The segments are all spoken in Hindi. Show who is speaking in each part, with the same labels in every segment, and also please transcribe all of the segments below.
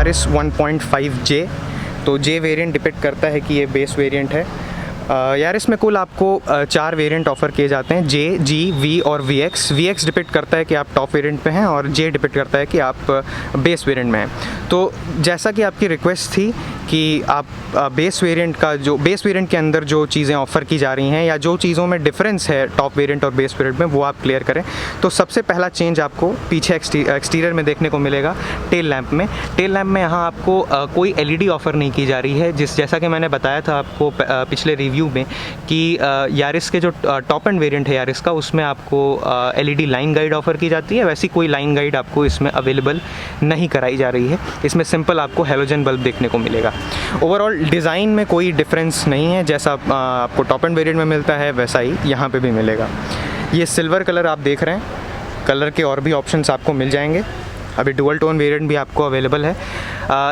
Speaker 1: Yaris 1.5J। तो J वेरिएंट डिपेक्ट करता है कि ये बेस वेरिएंट है। यारिस में कुल आपको 4 वेरिएंट ऑफ़र किए जाते हैं, J, G, V और VX। VX डिपेक्ट करता है कि आप टॉप वेरिएंट पे हैं और J डिपेक्ट करता है कि आप बेस वेरिएंट में हैं। तो जैसा कि आपकी रिक्वेस्ट थी कि आप बेस वेरिएंट का जो बेस वेरिएंट के अंदर जो चीज़ें ऑफ़र की जा रही हैं या जो चीज़ों में डिफरेंस है टॉप वेरिएंट और बेस वेरिएंट में, वो आप क्लियर करें। तो सबसे पहला चेंज आपको पीछे एक्सटीरियर में देखने को मिलेगा टेल लैंप में। टेल लैंप में यहाँ आपको कोई LED ऑफ़र नहीं की जा रही है, जैसा कि मैंने बताया था आपको पिछले रिव्यू में कि यारिस के जो टॉप एंड वेरिएंट है यारिस का, उसमें आपको LED लाइन गाइड ऑफ़र की जाती है। वैसी कोई लाइन गाइड आपको इसमें अवेलेबल नहीं कराई जा रही है। इसमें सिंपल आपको हेलोजन बल्ब देखने को मिलेगा। ओवरऑल डिज़ाइन में कोई डिफरेंस नहीं है, जैसा आपको टॉप एंड वेरिएंट में मिलता है वैसा ही यहाँ पे भी मिलेगा। ये सिल्वर कलर आप देख रहे हैं, कलर के और भी ऑप्शंस आपको मिल जाएंगे। अभी डुअल टोन वेरिएंट भी आपको अवेलेबल है।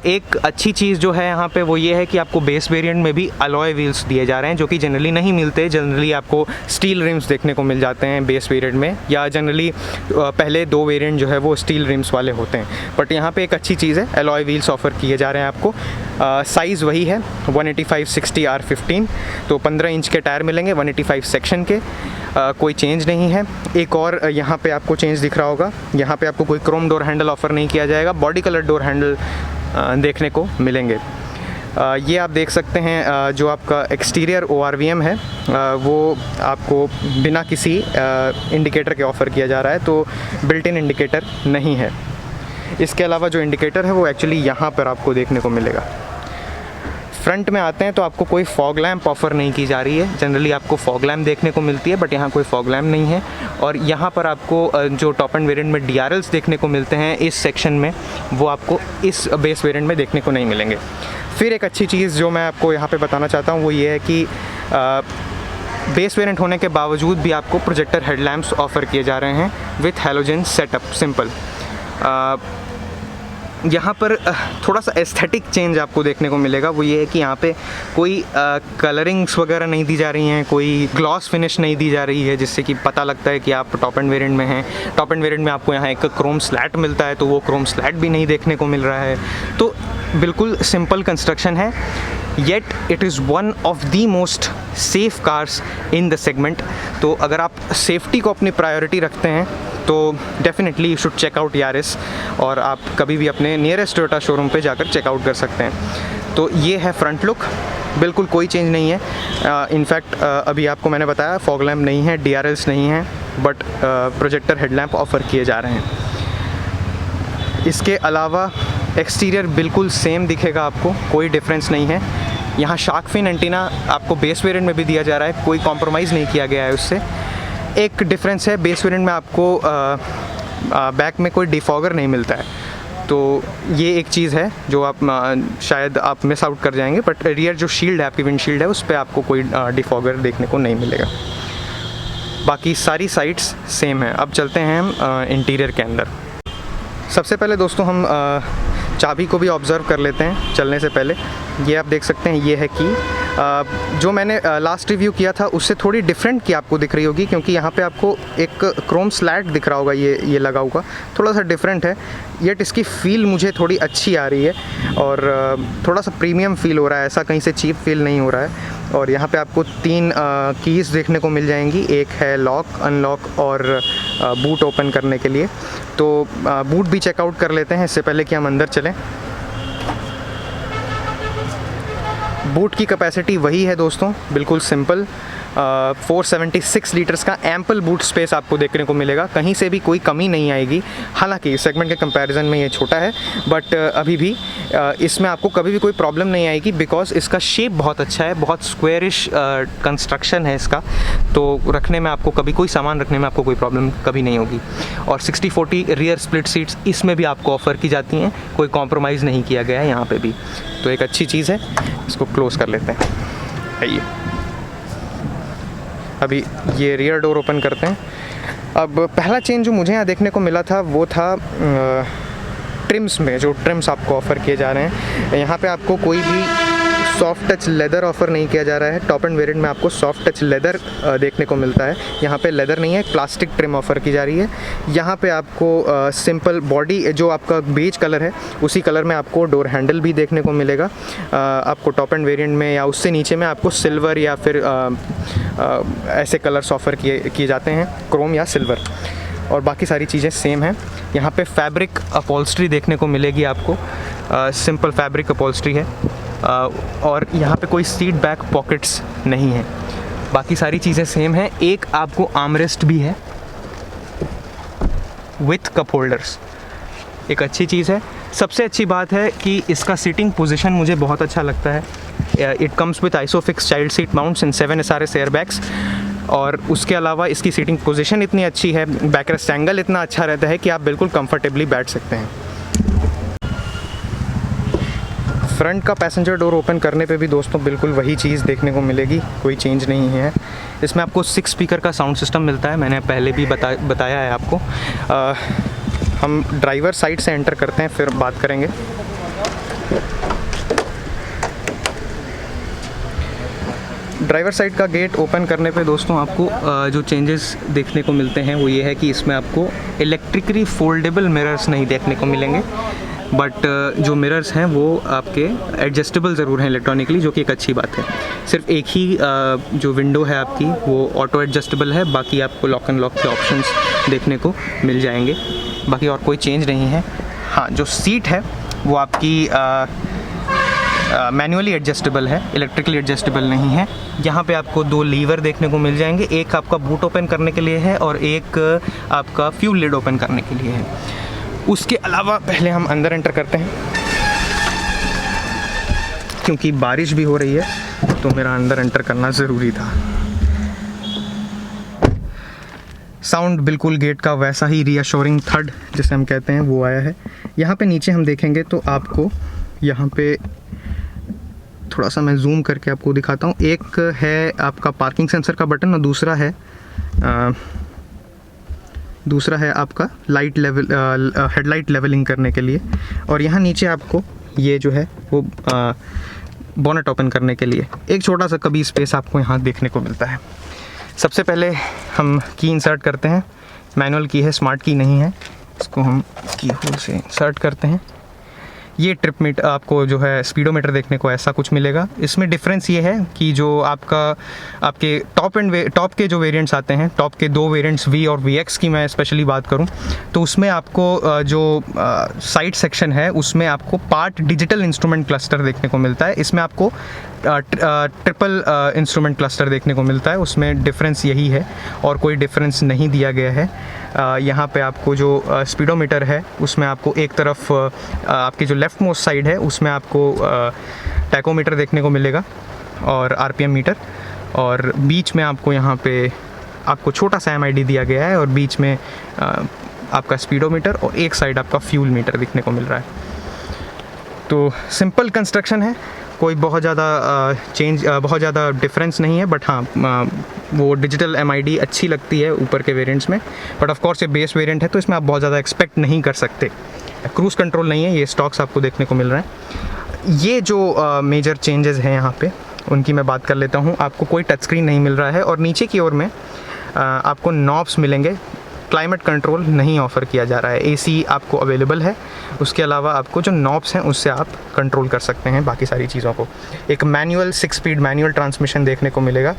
Speaker 1: एक अच्छी चीज़ जो है यहाँ पे वो ये है कि आपको बेस वेरिएंट में भी अलॉय व्हील्स दिए जा रहे हैं, जो कि जनरली नहीं मिलते। जनरली आपको स्टील रिम्स देखने को मिल जाते हैं बेस वेरिएंट में, या जनरली पहले 2 वेरिएंट जो है वो स्टील रिम्स वाले होते हैं। बट यहाँ पे एक अच्छी चीज़ है, अलॉय व्हील्स ऑफ़र किए जा रहे हैं आपको। साइज़ वही है 185/60 R15, तो 15 इंच के टायर मिलेंगे 185 सेक्शन के। कोई चेंज नहीं है। एक और यहाँ पे आपको चेंज दिख रहा होगा, यहाँ पे आपको कोई क्रोम डोर हैंडल ऑफ़र नहीं किया जाएगा, बॉडी कलर डोर हैंडल देखने को मिलेंगे। ये आप देख सकते हैं जो आपका एक्सटीरियर ORVM है वो आपको बिना किसी इंडिकेटर के ऑफ़र किया जा रहा है, तो बिल्ट इन इंडिकेटर नहीं है। इसके अलावा जो इंडिकेटर है वो एक्चुअली यहाँ पर आपको देखने को मिलेगा। फ्रंट में आते हैं तो आपको कोई फॉग लैम्प ऑफ़र नहीं की जा रही है। जनरली आपको फॉग लैम्प देखने को मिलती है, बट यहाँ कोई फॉग लैम्प नहीं है। और यहाँ पर आपको जो टॉप एंड वेरिएंट में DRLs देखने को मिलते हैं इस सेक्शन में, वो आपको इस बेस वेरिएंट में देखने को नहीं मिलेंगे। फिर एक अच्छी चीज़ जो मैं आपको यहाँ पे बताना चाहता हूँ वो ये है कि बेस वेरिएंट होने के बावजूद भी आपको प्रोजेक्टर हेडलैम्प्स ऑफ़र किए जा रहे हैं विथ हैलोजन सेटअप सिंपल। यहाँ पर थोड़ा सा एस्थेटिक चेंज आपको देखने को मिलेगा, वो ये है कि यहाँ पे कोई कलरिंग्स वगैरह नहीं दी जा रही हैं, कोई ग्लॉस फिनिश नहीं दी जा रही है, जिससे कि पता लगता है कि आप टॉप एंड वेरिएंट में हैं। टॉप एंड वेरिएंट में आपको यहाँ एक क्रोम स्लैट मिलता है, तो वो क्रोम स्लैट भी नहीं देखने को मिल रहा है। तो बिल्कुल सिंपल कंस्ट्रक्शन है, yet it is one of the most safe cars in the segment. तो अगर आप सेफ्टी को अपनी प्रायोरिटी रखते हैं तो definitely you should check out Yaris, और आप कभी भी अपने नियरेस्ट टोयोटा शोरूम पे जाकर चेकआउट कर सकते हैं। तो ये है फ्रंट लुक, बिल्कुल कोई चेंज नहीं है। इनफैक्ट अभी आपको मैंने बताया फॉग लैम्प नहीं है, DRLs नहीं हैं, बट प्रोजेक्टर हेडलैम्प ऑफ़र किए जा रहे हैं। इसके अलावा एक्सटीरियर बिल्कुल सेम दिखेगा आपको, कोई डिफरेंस नहीं है। यहाँ शार्क फिन एंटीना आपको बेस वेरिएंट में भी दिया जा रहा है, कोई कॉम्प्रोमाइज़ नहीं किया गया है उससे। एक डिफरेंस है, बेस वेरिएंट में आपको बैक में कोई डिफॉगर नहीं मिलता है, तो ये एक चीज़ है जो आप शायद आप मिस आउट कर जाएंगे। बट रियर जो शील्ड है, आपकी विंडशील्ड है, उस पर आपको कोई डिफॉगर देखने को नहीं मिलेगा। बाकी सारी साइड्स सेम है। अब चलते हैं हम इंटीरियर के अंदर। सबसे पहले दोस्तों हम चाबी को भी ऑब्ज़र्व कर लेते हैं चलने से पहले। ये आप देख सकते हैं, ये है की जो मैंने लास्ट रिव्यू किया था उससे थोड़ी डिफरेंट की आपको दिख रही होगी, क्योंकि यहाँ पे आपको एक क्रोम स्लैट दिख रहा होगा, ये लगा हुआ थोड़ा सा डिफरेंट है, येट इसकी फ़ील मुझे थोड़ी अच्छी आ रही है और थोड़ा सा प्रीमियम फ़ील हो रहा है, ऐसा कहीं से चीप फ़ील नहीं हो रहा है। और यहाँ पे आपको 3 कीज़ देखने को मिल जाएंगी, एक है लॉक, अनलॉक और बूट ओपन करने के लिए। तो बूट भी चेकआउट कर लेते हैं इससे पहले कि हम अंदर चलें। बूट की कैपेसिटी वही है दोस्तों, बिल्कुल सिंपल। 476 लीटर्स का एम्पल बूट स्पेस आपको देखने को मिलेगा, कहीं से भी कोई कमी नहीं आएगी। हालांकि सेगमेंट के कंपैरिजन में ये छोटा है, बट अभी भी इसमें आपको कभी भी कोई प्रॉब्लम नहीं आएगी, बिकॉज इसका शेप बहुत अच्छा है, बहुत स्क्वेयरिश कंस्ट्रक्शन है इसका, तो रखने में आपको कभी कोई सामान रखने में आपको कोई प्रॉब्लम कभी नहीं होगी। और 60/40 रियर स्प्लिट सीट्स इसमें भी आपको ऑफ़र की जाती हैं, कोई कॉम्प्रोमाइज़ नहीं किया गया है यहाँ पर भी, तो एक अच्छी चीज़ है। इसको क्लोज़ कर लेते हैं। आइए अभी ये रियर डोर ओपन करते हैं। अब पहला चेंज जो मुझे यहाँ देखने को मिला था वो था ट्रिम्स में, जो ट्रिम्स आपको ऑफ़र किए जा रहे हैं। यहाँ पे आपको कोई भी सॉफ्ट टच लेदर ऑफ़र नहीं किया जा रहा है। टॉप एंड वेरिएंट में आपको सॉफ्ट टच लेदर देखने को मिलता है। यहाँ पे लेदर नहीं है, प्लास्टिक ट्रिम ऑफ़र की जा रही है। यहाँ पे आपको सिंपल बॉडी जो आपका बेज कलर है उसी कलर में आपको डोर हैंडल भी देखने को मिलेगा। आपको टॉप एंड वेरिएंट में या उससे नीचे में आपको सिल्वर या फिर ऐसे कलर्स ऑफ़र किए जाते हैं, क्रोम या सिल्वर, और बाकी सारी चीज़ें सेम हैं। यहाँ पे फैब्रिक अपॉल्स्ट्री देखने को मिलेगी आपको, सिंपल फैब्रिक अपॉल्स्ट्री है, और यहाँ पे कोई सीट बैक पॉकेट्स नहीं है। बाकी सारी चीज़ें सेम हैं। एक आपको आर्मरेस्ट भी है विथ कप होल्डर्स, एक अच्छी चीज़ है। सबसे अच्छी बात है कि इसका सीटिंग पोजीशन मुझे बहुत अच्छा लगता है। It comes with isofix child seat mounts and 7 SRS airbags, और उसके अलावा इसकी सीटिंग पोजीशन इतनी अच्छी है, बैकरेस्ट एंगल इतना अच्छा रहता है कि आप बिल्कुल कंफर्टेबली बैठ सकते हैं। फ्रंट का पैसेंजर डोर ओपन करने पे भी दोस्तों बिल्कुल वही चीज़ देखने को मिलेगी, कोई चेंज नहीं है। इसमें आपको 6 स्पीकर का साउंड सिस्टम मिलता है, मैंने पहले भी बताया है आपको। हम ड्राइवर साइड से एंटर करते हैं, फिर बात करेंगे। ड्राइवर साइड का गेट ओपन करने पे दोस्तों आपको जो चेंजेस देखने को मिलते हैं वो ये है कि इसमें आपको इलेक्ट्रिकली फोल्डेबल मिरर्स नहीं देखने को मिलेंगे, बट जो मिरर्स हैं वो आपके एडजस्टेबल ज़रूर हैं इलेक्ट्रॉनिकली, जो कि एक अच्छी बात है। सिर्फ एक ही जो विंडो है आपकी वो ऑटो एडजस्टेबल है, बाकी आपको लॉक एंड लॉक के ऑप्शंस देखने को मिल जाएंगे, बाकी और कोई चेंज नहीं है। हाँ, जो सीट है वो आपकी मैनुअली एडजस्टेबल है, इलेक्ट्रिकली एडजस्टेबल नहीं है। यहाँ पे आपको 2 लीवर देखने को मिल जाएंगे, एक आपका बूट ओपन करने के लिए है और एक आपका फ्यूल लिड ओपन करने के लिए है। उसके अलावा पहले हम अंदर एंटर करते हैं, क्योंकि बारिश भी हो रही है तो मेरा अंदर एंटर करना ज़रूरी था। साउंड बिल्कुल गेट का वैसा ही रीअश्योरिंग थर्ड जिसे हम कहते हैं वो आया है। यहाँ पे नीचे हम देखेंगे तो आपको यहाँ पे थोड़ा सा मैं जूम करके आपको दिखाता हूँ। एक है आपका पार्किंग सेंसर का बटन और दूसरा है आपका लाइट लेवल हेडलाइट लेवलिंग करने के लिए, और यहाँ नीचे आपको ये जो है वो बोनेट ओपन करने के लिए एक छोटा सा कभी स्पेस आपको यहाँ देखने को मिलता है। सबसे पहले हम की इंसर्ट करते हैं, मैनुअल की है, स्मार्ट की नहीं है, इसको हम की होल से इंसर्ट करते हैं। ये ट्रिप मीटर आपको जो है स्पीडोमीटर देखने को ऐसा कुछ मिलेगा। इसमें डिफरेंस ये है कि जो आपके टॉप के जो वेरिएंट्स आते हैं, टॉप के 2 वेरिएंट्स V और VX की मैं स्पेशली बात करूं तो उसमें आपको जो साइड सेक्शन है उसमें आपको पार्ट डिजिटल इंस्ट्रूमेंट क्लस्टर देखने को मिलता है। इसमें आपको ट्रिपल इंस्ट्रूमेंट क्लस्टर देखने को मिलता है। उसमें डिफरेंस यही है और कोई डिफरेंस नहीं दिया गया है। यहाँ पे आपको जो स्पीडोमीटर है उसमें आपको एक तरफ आपकी जो लेफ़्ट मोस्ट साइड है उसमें आपको टैकोमीटर देखने को मिलेगा और RPM मीटर, और बीच में आपको यहाँ पे आपको छोटा सा MID दिया गया है और बीच में आपका स्पीडोमीटर और एक साइड आपका फ्यूल मीटर देखने को मिल रहा है। तो सिंपल कंस्ट्रक्शन है, कोई बहुत ज़्यादा डिफरेंस नहीं है, बट हाँ वो डिजिटल MID अच्छी लगती है ऊपर के वेरिएंट्स में, बट ऑफ कोर्स ये बेस वेरिएंट है तो इसमें आप बहुत ज़्यादा एक्सपेक्ट नहीं कर सकते। क्रूज़ कंट्रोल नहीं है, ये स्टॉक्स आपको देखने को मिल रहे हैं। ये जो मेजर चेंजेस हैं यहाँ पे उनकी मैं बात कर लेता हूँ। आपको कोई टच स्क्रीन नहीं मिल रहा है और नीचे की ओर में आपको नॉब्स मिलेंगे। क्लाइमेट कंट्रोल नहीं ऑफ़र किया जा रहा है, AC आपको अवेलेबल है, उसके अलावा आपको जो नॉब्स हैं उससे आप कंट्रोल कर सकते हैं बाकी सारी चीज़ों को। एक मैनुअल 6 स्पीड मैनुअल ट्रांसमिशन देखने को मिलेगा,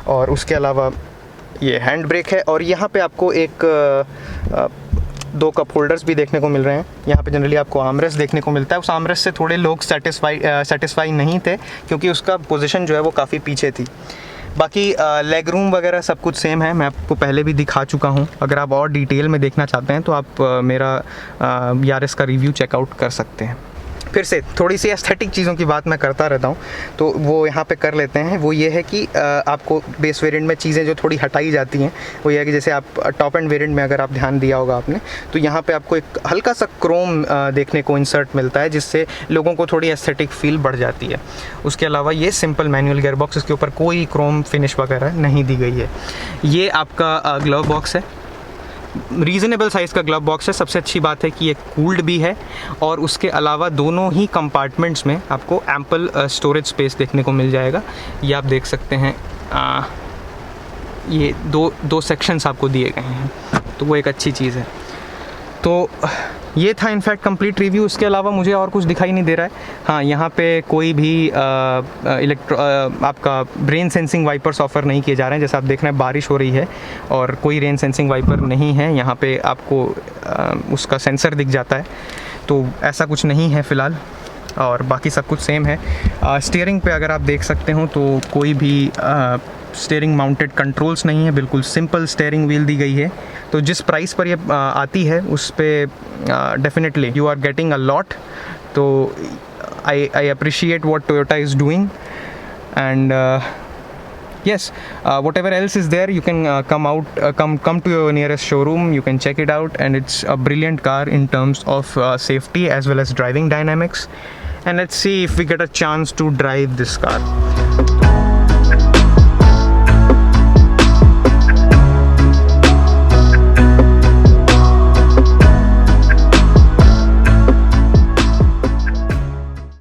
Speaker 1: और उसके अलावा ये हैंड ब्रेक है, और यहाँ पे आपको एक 2 कप होल्डर्स भी देखने को मिल रहे हैं। यहाँ पे जनरली आपको आर्मरेस्ट देखने को मिलता है। उस आर्मरेस्ट से थोड़े लोग सेटिस्फाई नहीं थे क्योंकि उसका पोजीशन जो है वो काफ़ी पीछे थी। बाकी लेग रूम वगैरह सब कुछ सेम है, मैं आपको पहले भी दिखा चुका हूँ। अगर आप और डिटेल में देखना चाहते हैं तो आप मेरा यारिस का रिव्यू चेकआउट कर सकते हैं। फिर से थोड़ी सी एस्थेटिक चीज़ों की बात मैं करता रहता हूँ तो वो यहाँ पे कर लेते हैं। वो ये है कि आपको बेस वेरिएंट में चीज़ें जो थोड़ी हटाई जाती हैं वो ये है कि जैसे आप टॉप एंड वेरिएंट में अगर आप ध्यान दिया होगा आपने तो यहाँ पे आपको एक हल्का सा क्रोम देखने को इंसर्ट मिलता है, जिससे लोगों को थोड़ी एस्थेटिक फील बढ़ जाती है। उसके अलावा ये सिंपल मैनुअल गियर बॉक्स, इसके ऊपर कोई क्रोम फिनिश वगैरह नहीं दी गई है। ये आपका ग्लव बॉक्स है, रीज़नेबल साइज़ का ग्लव बॉक्स है। सबसे अच्छी बात है कि ये कूल्ड भी है और उसके अलावा दोनों ही कंपार्टमेंट्स में आपको एम्पल स्टोरेज स्पेस देखने को मिल जाएगा। ये आप देख सकते हैं, ये दो सेक्शंस आपको दिए गए हैं, तो वो एक अच्छी चीज़ है। तो ये था इनफैक्ट कंप्लीट रिव्यू। उसके अलावा मुझे और कुछ दिखाई नहीं दे रहा है। हाँ, यहाँ पे कोई भी आपका रेन सेंसिंग वाइपर्स ऑफ़र नहीं किए जा रहे हैं। जैसा आप देख रहे हैं बारिश हो रही है और कोई रेन सेंसिंग वाइपर नहीं है। यहाँ पे आपको उसका सेंसर दिख जाता है, तो ऐसा कुछ नहीं है फ़िलहाल, और बाकी सब कुछ सेम है। स्टीयरिंग पे अगर आप देख सकते हो तो कोई भी स्टीयरिंग माउंटेड कंट्रोल्स नहीं है, बिल्कुल सिंपल स्टीयरिंग व्हील दी गई है। तो जिस प्राइस पर ये आती है उस पे definitely you are getting a lot. तो I appreciate what Toyota is doing, and yes, whatever else is there, you can come to your nearest showroom, you can check it out, and it's a brilliant car in terms of safety as well as driving dynamics. And let's see if we get a chance to drive this car.